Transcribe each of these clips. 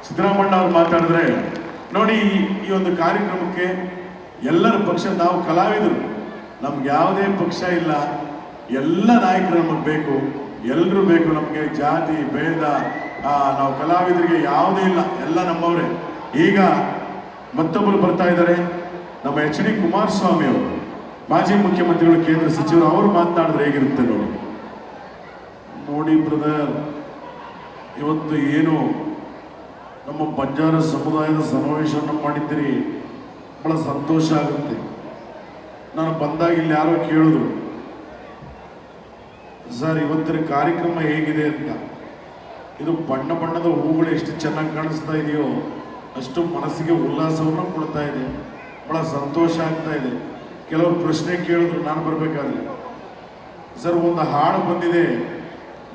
ಸಿದ್ದರಾಮಣ್ಣ ಅವ್ರು ಮಾತಾಡಿದ್ರೆ ನೋಡಿ, ಈ ಒಂದು ಕಾರ್ಯಕ್ರಮಕ್ಕೆ ಎಲ್ಲರ ಪಕ್ಷ, ನಾವು ಕಲಾವಿದರು, ನಮ್ಗೆ ಯಾವುದೇ ಪಕ್ಷ ಇಲ್ಲ, ಎಲ್ಲ ನಾಯಕರು ನಮಗೆ ಬೇಕು, ಎಲ್ಲರೂ ಬೇಕು ನಮಗೆ, ಜಾತಿ ಭೇದ ನಾವು ಕಲಾವಿದರಿಗೆ ಯಾವುದೇ ಇಲ್ಲ, ಎಲ್ಲ ನಮ್ಮವರೇ. ಈಗ ಮತ್ತೊಬ್ಬರು ಬರ್ತಾ ಇದ್ದಾರೆ, ನಮ್ಮ ಎಚ್ ಡಿ ಕುಮಾರಸ್ವಾಮಿ ಅವರು, ಮಾಜಿ ಮುಖ್ಯಮಂತ್ರಿಗಳು, ಕೇಂದ್ರ ಸಚಿವರು, ಅವರು ಮಾತನಾಡಿದ್ರೆ ಹೇಗಿರುತ್ತೆ ನೋಡಿ. ನೋಡಿ ಬ್ರದರ್, ಇವತ್ತು ಏನು ನಮ್ಮ ಬಂಜಾರ ಸಮುದಾಯದ ಸಮಾವೇಶವನ್ನು ಮಾಡಿದ್ದೀರಿ, ಬಹಳ ಸಂತೋಷ ಆಗುತ್ತೆ. ನಾನು ಬಂದಾಗ ಇಲ್ಲಿ ಯಾರೋ ಕೇಳಿದ್ರು, ಸರ್ ಇವತ್ತಿನ ಕಾರ್ಯಕ್ರಮ ಹೇಗಿದೆ ಅಂತ. ಇದು ಬಣ್ಣ ಬಣ್ಣದ ಹೂಗಳು ಎಷ್ಟು ಚೆನ್ನಾಗಿ ಕಾಣಿಸ್ತಾ ಇದೆಯೋ ಅಷ್ಟು ಮನಸ್ಸಿಗೆ ಉಲ್ಲಾಸವನ್ನು ಕೊಡ್ತಾ ಇದೆ, ಬಹಳ ಸಂತೋಷ ಆಗ್ತಾ ಇದೆ. ಕೆಲವರು ಪ್ರಶ್ನೆ ಕೇಳಿದ್ರು ನಾನು ಬರಬೇಕಾದ್ರೆ, ಸರ್ ಒಂದು ಹಾಡು ಬಂದಿದೆ,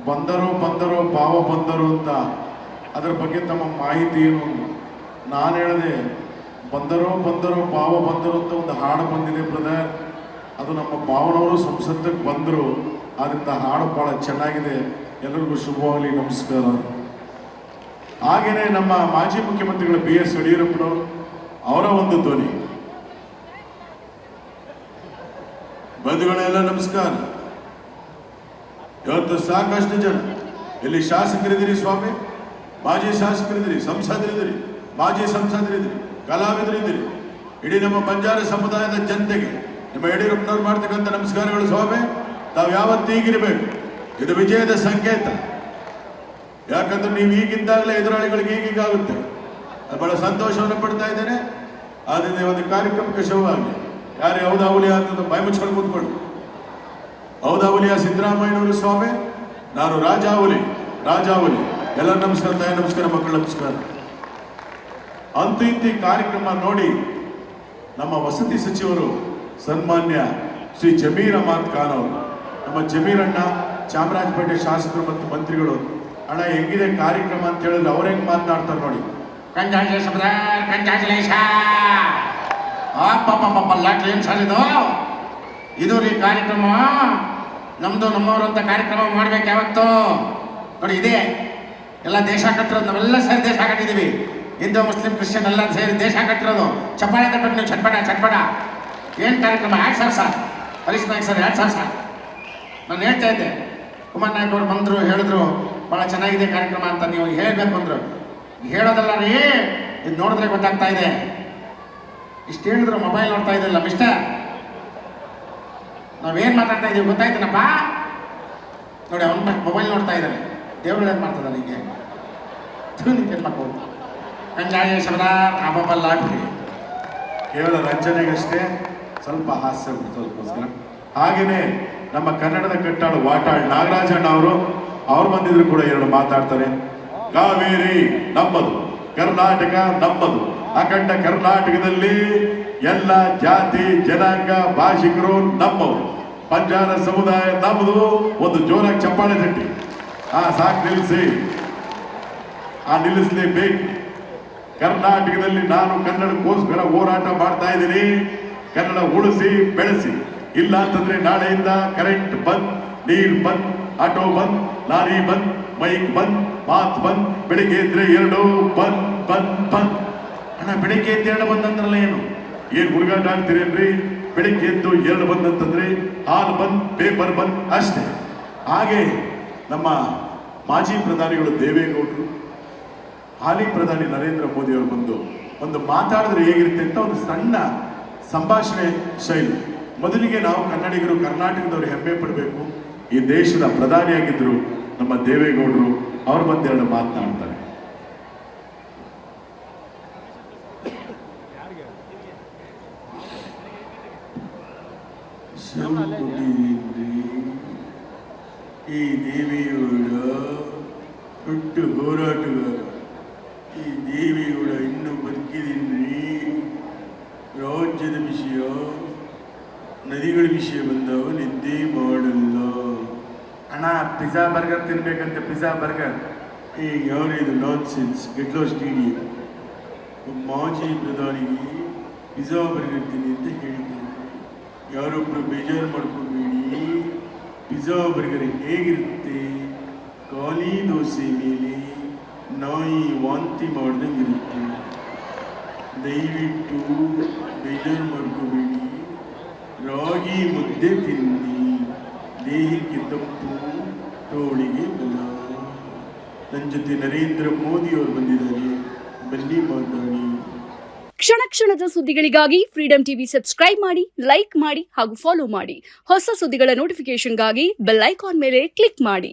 ಬಂದರೋ ಬಂದರೋ ಭಾವ ಬಂದರು ಅಂತ, ಅದರ ಬಗ್ಗೆ ತಮ್ಮ ಮಾಹಿತಿ ಏನು ಅಂತ. ನಾನು ಹೇಳಿದೆ, ಬಂದರೋ ಬಂದರೋ ಭಾವ ಬಂದರು ಅಂತ ಒಂದು ಹಾಡು ಬಂದಿದೆ ಬ್ರದರ್, ಅದು ನಮ್ಮ ಭಾವನವರು ಸಂಸತ್ತಿಗೆ ಬಂದರು, ಆದ್ದರಿಂದ ಹಾಡು ಭಾಳ ಚೆನ್ನಾಗಿದೆ, ಎಲ್ಲರಿಗೂ ಶುಭವಾಗಲಿ, ನಮಸ್ಕಾರ. ಹಾಗೆಯೇ ನಮ್ಮ ಮಾಜಿ ಮುಖ್ಯಮಂತ್ರಿಗಳು ಬಿ ಎಸ್ ಯಡಿಯೂರಪ್ಪನವರು, ಅವರ ಒಂದು ಧ್ವನಿ. ಬಂಧುಗಳೆಲ್ಲ ನಮಸ್ಕಾರ. ಇವತ್ತು ಸಾಕಷ್ಟು ಜನ ಇಲ್ಲಿ ಶಾಸಕರಿದ್ದೀರಿ ಸ್ವಾಮಿ, ಮಾಜಿ ಶಾಸಕರಿದ್ದೀರಿ, ಸಂಸದರಿದ್ದೀರಿ, ಮಾಜಿ ಸಂಸದರಿದ್ದೀರಿ, ಕಲಾವಿದರಿದ್ದೀರಿ. ಇಡೀ ನಮ್ಮ ಬಂಜಾರ ಸಮುದಾಯದ ಜನತೆಗೆ ನಿಮ್ಮ ಯಡಿಯೂರಪ್ಪನವ್ರು ಮಾಡ್ತಕ್ಕಂಥ ನಮಸ್ಕಾರಗಳು ಸ್ವಾಮಿ. ತಾವು ಯಾವತ್ತೂ ಹೀಗಿರಬೇಕು, ಇದು ವಿಜಯದ ಸಂಕೇತ. ಯಾಕಂದ್ರೆ ನೀವು ಈಗಿದ್ದಾಗಲೇ ಎದುರಾಳಿಗಳಿಗೆ ಈಗೀಗಾಗುತ್ತೆ. ಬಹಳ ಸಂತೋಷವನ್ನು ಪಡ್ತಾ ಇದ್ದೇನೆ. ಆದ್ದರಿಂದ ಒಂದು ಕಾರ್ಯಕ್ರಮಕ್ಕೆ ಶುಭವಾಗಿ ಯಾರು ಹೌದಾವಲಿಯ ಅಂತ ಬಾಯಿ ಮುಚ್ಕೊಂಡು ಕೂತ್ಕೊಳ್ಳಿ. ಹೌದಾವಲಿಯ ಸಿದ್ದರಾಮಯ್ಯನವರು ಸ್ವಾಮಿ, ನಾನು ರಾಜಾವಲಿ ಎಲ್ಲ ನಮಸ್ಕಾರ, ತಾಯಿ ನಮಸ್ಕಾರ, ಮಕ್ಕಳು ನಮಸ್ಕಾರ. ಅಂತೂ ಇಂತಿ ಕಾರ್ಯಕ್ರಮ ನೋಡಿ ನಮ್ಮ ವಸತಿ ಸಚಿವರು ಸನ್ಮಾನ್ಯ ಶ್ರೀ ಜಮೀರ್ ಅಹಮದ್ ಖಾನ್ ಅವರು, ನಮ್ಮ ಜಮೀರ್ ಅಣ್ಣ, ಚಾಮರಾಜಪೇಟೆ ಶಾಸಕರು ಮತ್ತು ಮಂತ್ರಿಗಳು. ಅಣ್ಣ ಹೆಂಗಿದೆ ಕಾರ್ಯಕ್ರಮ ಅಂತ ಹೇಳಿದ್ರೆ ಅವ್ರು ಹೆಂಗೆ ಮಾತನಾಡ್ತಾರೆ ನೋಡಿ. ಇದು ರೀ ಕಾರ್ಯಕ್ರಮ, ನಮ್ದು ನಮ್ಮವರು ಅಂತ ಕಾರ್ಯಕ್ರಮ ಮಾಡ್ಬೇಕು ಯಾವತ್ತು ನೋಡಿ. ಇದೆ ಎಲ್ಲ ದೇಶ ಕಟ್ಟಿರೋದು, ನಾವೆಲ್ಲ ಸೇರಿ ದೇಶ ಕಟ್ಟಿದ್ದೀವಿ, ಹಿಂದೂ ಮುಸ್ಲಿಂ ಕ್ರಿಶ್ಚಿಯನ್ ಎಲ್ಲ ಸೇರಿ ದೇಶ ಕಟ್ಟಿರೋದು. ಚಪ್ಪಾಳೆ ಕಟ್ಟಬೇಕು ನೀವು, ಚಟ್ಪಟ. ಏನು ಕಾರ್ಯಕ್ರಮ? 2000 sir, Harish Naik sir 2000 sir. ನಾನು ಹೇಳ್ತಾ ಇದ್ದೆ, ಕುಮಾರ್ ನಾಯ್ಕ ಅವರು ಬಂದರು, ಹೇಳಿದ್ರು ಭಾಳ ಚೆನ್ನಾಗಿದೆ ಕಾರ್ಯಕ್ರಮ ಅಂತ. ನೀವು ಹೇಳಬೇಕು ಅಂದರು. ಹೇಳೋದಲ್ಲ ರೀ, ಇದು ನೋಡಿದ್ರೆ ಗೊತ್ತಾಗ್ತಾ ಇದೆ. ಇಷ್ಟು ಹೇಳಿದ್ರು ಮೊಬೈಲ್ ನೋಡ್ತಾ ಇದ್ದಿಲ್ಲ ಮಿಸ್ಟರ್, ನಾವೇನು ಮಾತಾಡ್ತಾ ಇದ್ದೀವಿ ಗೊತ್ತಾಯ್ತೇನಪ್ಪ? ನೋಡಿ ಅವನ ಮೊಬೈಲ್ ನೋಡ್ತಾ ಇದ್ದಾನೆ, ದೇವ್ರು ಏನು ಮಾಡ್ತದ ನಿಮಗೆ? ನಿಮ್ಗೆ ಮಕ್ಕಳು ಕಂಜಾಯ ಶಬ್ದ ಅಬ್ಬಲ್ಲ ಕೇವಲ ರಂಜನೆಗಷ್ಟೇ, ಸ್ವಲ್ಪ ಹಾಸ್ಯ ಸ್ವಲ್ಪಗೋಸ್ಕರ. ಹಾಗೆಯೇ ನಮ್ಮ ಕನ್ನಡದ ಕಟ್ಟಾಳು ವಾಟಾಳ್ ನಾಗರಾಜಣ್ಣ ಅವ್ರು ಬಂದಿದ್ರು ಕೂಡ ಎರಡು ಮಾತಾಡ್ತಾರೆ. ಕಾವೇರಿ ನಮ್ಮದು, ಕರ್ನಾಟಕ ನಮ್ಮದು, ಅಖಂಡ ಕರ್ನಾಟಕದಲ್ಲಿ ಎಲ್ಲ ಜಾತಿ ಜನಾಂಗ ಭಾಷಿಕರು ನಮ್ಮವರು, ಬಂಜಾರ ಸಮುದಾಯ ನಮ್ಮದು. ಒಂದು ಜೋರಾಗಿ ಚಪ್ಪಾಳೆ ತಟ್ಟಿ. ಸಾಕು, ನಿಲ್ಲಿಸಲೇಬೇಕು. ಕರ್ನಾಟಕದಲ್ಲಿ ನಾನು ಕನ್ನಡಕ್ಕೋಸ್ಕರ ಹೋರಾಟ ಮಾಡ್ತಾ ಇದ್ದೀನಿ. ಕನ್ನಡ ಉಳಿಸಿ ಬೆಳೆಸಿ, ಇಲ್ಲ ಅಂತಂದ್ರೆ ನಾಳೆಯಿಂದ ಕರೆಂಟ್ ಬಂದ್, ನೀರು ಬಂದ್, ಆಟೋ ಬಂದ್, ಲಾರಿ ಬಂದ್, ಬೈಕ್ ಬಂದ್, ಮಾತ್ ಬಂದ್, ಬೆಳಿಗ್ಗೆ ಇದ್ರೆ 2 ಬಂದ್. ಅಣ್ಣ ಬೆಳಿಗ್ಗೆ ಎದ್ದು 2 ಬಂದ್ ಅಂದ್ರಲ್ಲ ಏನು ಹುಡುಗಾಟ ಆಡ್ತೀರೇನ್ರಿ? ಬೆಳಿಗ್ಗೆ ಎದ್ದು 2 ಬಂದ್ ಅಂತಂದ್ರೆ ಹಾಲು ಬಂದ್, ಪೇಪರ್ ಬಂದ್ ಅಷ್ಟೇ. ಹಾಗೆ ನಮ್ಮ ಮಾಜಿ ಪ್ರಧಾನಿಗಳು ದೇವೇಗೌಡರು, ಹಾಲಿ ಪ್ರಧಾನಿ ನರೇಂದ್ರ ಮೋದಿ ಅವರು ಬಂದು ಒಂದು ಮಾತಾಡಿದ್ರೆ ಹೇಗಿರುತ್ತೆ ಅಂತ ಒಂದು ಸಣ್ಣ ಸಂಭಾಷಣೆ ಶೈಲಿ. ಮೊದಲಿಗೆ ನಾವು ಕನ್ನಡಿಗರು, ಕರ್ನಾಟಕದವರು ಹೆಮ್ಮೆ ಪಡಬೇಕು. ಈ ದೇಶದ ಪ್ರಧಾನಿಯಾಗಿದ್ದರು ನಮ್ಮ ದೇವೇಗೌಡರು, ಅವ್ರು ಬಂದೆರಡು ಮಾತನಾಡ್ತಾರೆ. ಈ ದೇವಿಯವರ ದೊಡ್ಡ ಹೋರಾಟಗಾರ, ಈ ದೇವಿಯವರ ಇನ್ನೂ ಬದುಕಿದೀನಿ. ರಾಜ್ಯದ ವಿಷಯ, ನದಿಗಳ ವಿಷಯ ಬಂದವ ನಿದ್ದೆ ಮಾಡಲ್ಲ. ಅಣ್ಣ ಪಿಜ್ಜಾ ಬರ್ಗರ್ ತಿನ್ಬೇಕಂತ, ಪಿಜ್ಜಾ ಬರ್ಗರ್ ಯಾವ್ದು ನಾನ್ ಸೆನ್ಸ್. ಗೆಟ್ಲೋ ಸ್ಟೇಡಿಯಂ ಮಾಜಿ ಪ್ರಧಾನಿಗೆ ಪಿಜ್ಜಾ ಬರ್ಗರ್ ತಿನ್ನಿ ಅಂತ ಹೇಳ್ತಾರೆ. ಯಾರೊಬ್ಬರು ಬೇಜಾರು ಮಾಡ್ಕೋಬೇಡಿ. ಪಿಜ್ಜಾ ಬರ್ಗರ್ ಹೇಗಿರುತ್ತೆ? ಖಾಲಿ ದೋಸೆ ಮೇಲೆ ನಾಯಿ ವಾಂತಿ ಮಾಡ್ದಂಗೆ ಇರುತ್ತೆ. ದಯವಿಟ್ಟು ಬೇಜಾರು ಮಾಡ್ಕೋಬೇಡಿ. ರಾಗಿ ಮುದ್ದೆ ತಿನ್ನಿ, ದೇಹಕ್ಕೆ ತಪ್ಪು, ತೋಳಿಗೆ ಬಲ. ನನ್ನ ಜೊತೆ ನರೇಂದ್ರ ಮೋದಿ ಅವರು ಬಂದಿದ್ದಾರೆ, ಬನ್ನಿ ಮಾತಾಡಿ. ಕ್ಷಣ ಕ್ಷಣದ ಸುದ್ದಿಗಳಿಗಾಗಿ ಫ್ರೀಡಂ ಟಿವಿ ಸಬ್ಸ್ಕ್ರೈಬ್ ಮಾಡಿ, ಲೈಕ್ ಮಾಡಿ ಹಾಗೂ ಫಾಲೋ ಮಾಡಿ. ಹೊಸ ಸುದ್ದಿಗಳ ನೋಟಿಫಿಕೇಶನ್ಗಾಗಿ ಬೆಲ್ ಐಕಾನ್ ಮೇಲೆ ಕ್ಲಿಕ್ ಮಾಡಿ.